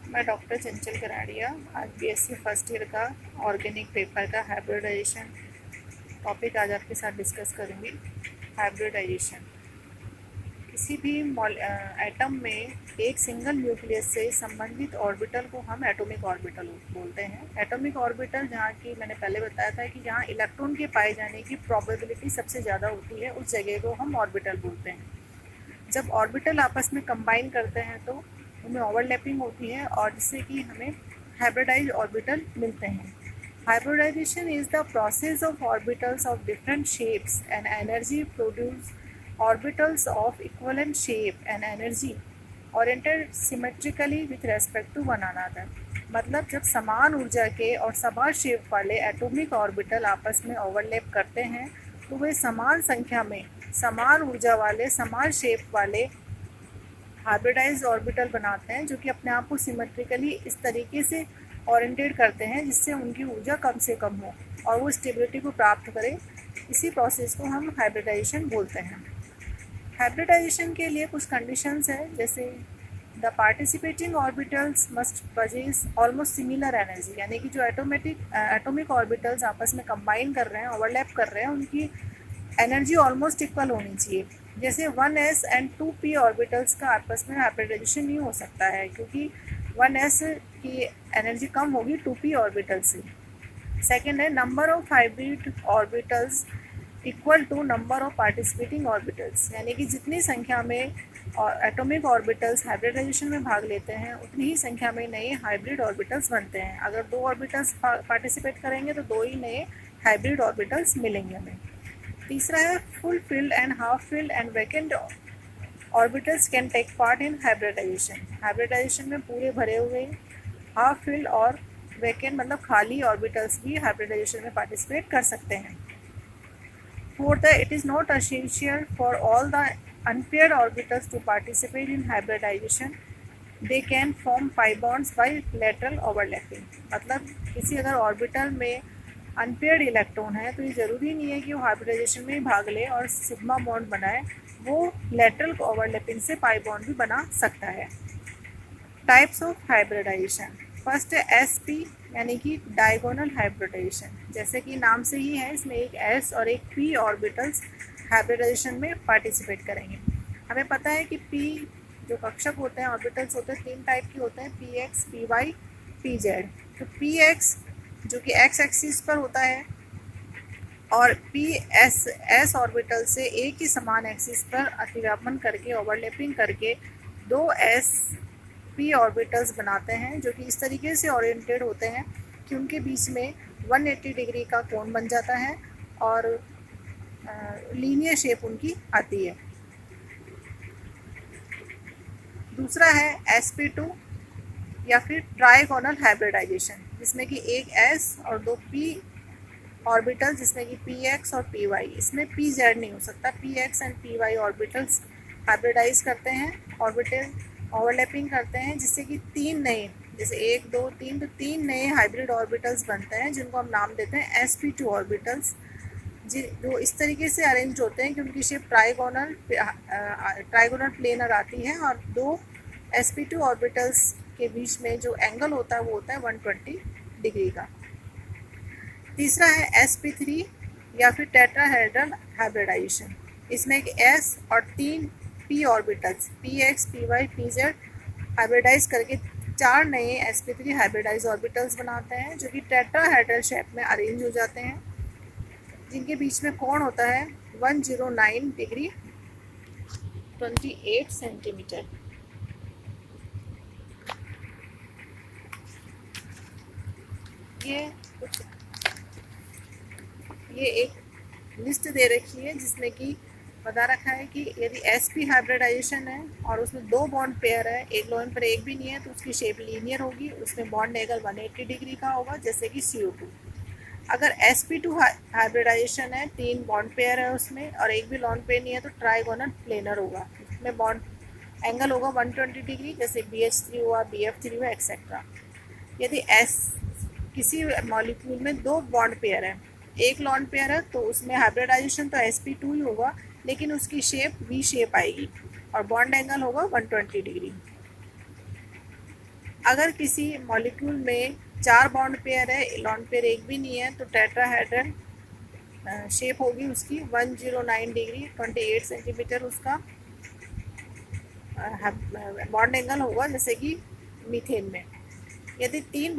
मैं डॉक्टर चंचल कराड़िया आज BSc first year का ऑर्गेनिक पेपर का हाइब्रिडाइजेशन टॉपिक आज आपके साथ डिस्कस करूँगी। हाइब्रिडाइजेशन किसी भी एटम में एक सिंगल न्यूक्लियस से संबंधित ऑर्बिटल को हम एटॉमिक ऑर्बिटल बोलते हैं। एटॉमिक ऑर्बिटल जहाँ की मैंने पहले बताया था कि जहाँ इलेक्ट्रॉन के पाए जाने की प्रोबेबिलिटी सबसे ज़्यादा होती है उस जगह को हम ऑर्बिटल बोलते हैं। जब ऑर्बिटल आपस में कंबाइन करते हैं तो उनमें ओवरलैपिंग होती है और जिससे कि हमें हाइब्रिडाइज ऑर्बिटल मिलते हैं। Hybridization is the process of orbitals of different shapes and energy produce orbitals of equivalent shape and energy oriented symmetrically with respect to one another. मतलब जब समान ऊर्जा के और समान शेप वाले एटॉमिक ऑर्बिटल आपस में ओवरलैप करते हैं तो वे समान संख्या में समान ऊर्जा वाले समान शेप वाले हाइब्रिडाइज्ड ऑर्बिटल बनाते हैं, जो कि अपने आप को सिमेट्रिकली इस तरीके से ओरिएंटेड करते हैं जिससे उनकी ऊर्जा कम से कम हो और वो स्टेबिलिटी को प्राप्त करें। इसी प्रोसेस को हम हाइब्रिडाइजेशन बोलते हैं। हाइब्रिडाइजेशन के लिए कुछ कंडीशंस है, जैसे the participating orbitals must possess almost similar energy, यानी कि जो एटॉमिक ऑर्बिटल्स आपस में कंबाइन कर रहे हैं, ओवरलैप कर रहे हैं, उनकी एनर्जी ऑलमोस्ट इक्वल होनी चाहिए। जैसे 1s एंड 2p ऑर्बिटल्स का आपस में हाइब्रिडाइजेशन नहीं हो सकता है क्योंकि 1s की एनर्जी कम होगी 2p ऑर्बिटल से। सेकेंड है number of hybrid orbitals equal to number of participating orbitals, यानी कि जितनी संख्या में एटॉमिक ऑर्बिटल्स हाइब्रिडाइजेशन में भाग लेते हैं उतनी ही संख्या में नए हाइब्रिड ऑर्बिटल्स बनते हैं। अगर 2 ऑर्बिटल्स पार्टिसिपेट करेंगे तो 2 ही नए हाइब्रिड ऑर्बिटल्स मिलेंगे हमें। तीसरा है full filled and half filled and vacant orbitals can take part in hybridization. Hybridization में पूरे भरे हुए, हाफ फिल्ड और वैकेंट मतलब खाली ऑर्बिटल्स भी हाइब्रिडाइजेशन में पार्टिसिपेट कर सकते हैं। फोर्थ है it is not essential for all the unpaired orbitals to participate in hybridization, they can form pi bonds by lateral overlapping. मतलब किसी अगर ऑर्बिटल में अनपेयर्ड इलेक्ट्रॉन है तो ये ज़रूरी नहीं है कि वो हाइब्रिडाइजेशन में ही भाग ले और सिग्मा बॉन्ड बनाए, वो लेटरल ओवरलैपिंग से पाई बॉन्ड भी बना सकता है। टाइप्स ऑफ हाइब्रिडाइजेशन, फर्स्ट है SP यानी कि डायगोनल हाइब्रिडाइजेशन। जैसे कि नाम से ही है, इसमें एक S और एक P ऑर्बिटल्स हाइब्रिडाइजेशन में पार्टिसिपेट करेंगे। हमें पता है कि P जो कक्षक होते हैं, ऑर्बिटल्स होते हैं, 3 टाइप के होते हैं, PX, PY, PZ। तो PX जो कि x एक्सिस पर होता है और S ऑर्बिटल से एक ही समान एक्सिस पर अतिव्यापन करके ओवरलैपिंग करके 2 SP ऑर्बिटल्स बनाते हैं, जो कि इस तरीके से ओरिएंटेड होते हैं कि उनके बीच में 180 डिग्री का कोण बन जाता है और लीनियर शेप उनकी आती है। दूसरा है SP2 या फिर ट्राइगोनल हाइब्रिडाइजेशन, जिसमें कि एक S और 2 P ऑर्बिटल जिसमें कि PX और PY, इसमें PZ नहीं हो सकता। PX and PY orbitals hybridize करते हैं, ऑर्बिटल ओवरलैपिंग करते हैं, जिससे कि 3 नए, जैसे 1 2 3, तो 3 नए हाइब्रिड ऑर्बिटल्स बनते हैं जिनको हम नाम देते हैं SP2 ऑर्बिटल्स, जो इस तरीके से अरेंज होते हैं कि उनकी शेप ट्राइगोनल प्लेनर आती है और 2 SP2 ऑर्बिटल्स के बीच में जो एंगल होता है वो होता है 120 डिग्री का। तीसरा है SP3 या फिर टेट्राहेड्रल हाइब्रिडाइजेशन। इसमें एक S और 3 P orbitals PX, PY, PZ hybridize करके 4 नए SP3 हाइब्रिडाइज ऑर्बिटल्स बनाते हैं, जो कि टेट्राहेड्रल शेप में अरेंज हो जाते हैं, जिनके बीच में कोण होता है 109 डिग्री 28 सेंटीमीटर। ये एक लिस्ट दे रखी है जिसमें कि बता रखा है कि यदि SP हाइब्रिडाइजेशन है और उसमें 2 बॉन्ड पेयर है, एक लोन पर एक भी नहीं है, तो उसकी शेप लीनियर होगी, उसमें बॉन्ड एंगल 180 डिग्री का होगा, जैसे कि CO2। अगर SP2 हाइब्रिडाइजेशन है, 3 बॉन्ड पेयर है उसमें और एक भी लॉन पेयर नहीं है, तो ट्राइगोनल प्लेनर होगा, उसमें बॉन्ड एंगल होगा 120 डिग्री, जैसे BH3 हुआ, BF3 हुआ, एक्सेट्रा। यदि किसी मॉलिक्यूल में 2 बॉन्ड पेयर है, एक लॉन पेयर है, तो उसमें हाइब्रिडाइजेशन तो SP2 ही होगा, लेकिन उसकी शेप V शेप आएगी और बॉन्ड एंगल होगा 120 डिग्री। अगर किसी मॉलिक्यूल में 4 बॉन्ड पेयर है, लॉन पेयर एक भी नहीं है, तो टेट्राहेड्रल शेप होगी उसकी 109 डिग्री 28 सेंटीमीटर उसका बॉन्ड एंगल होगा, जैसे कि मीथेन में। यदि 3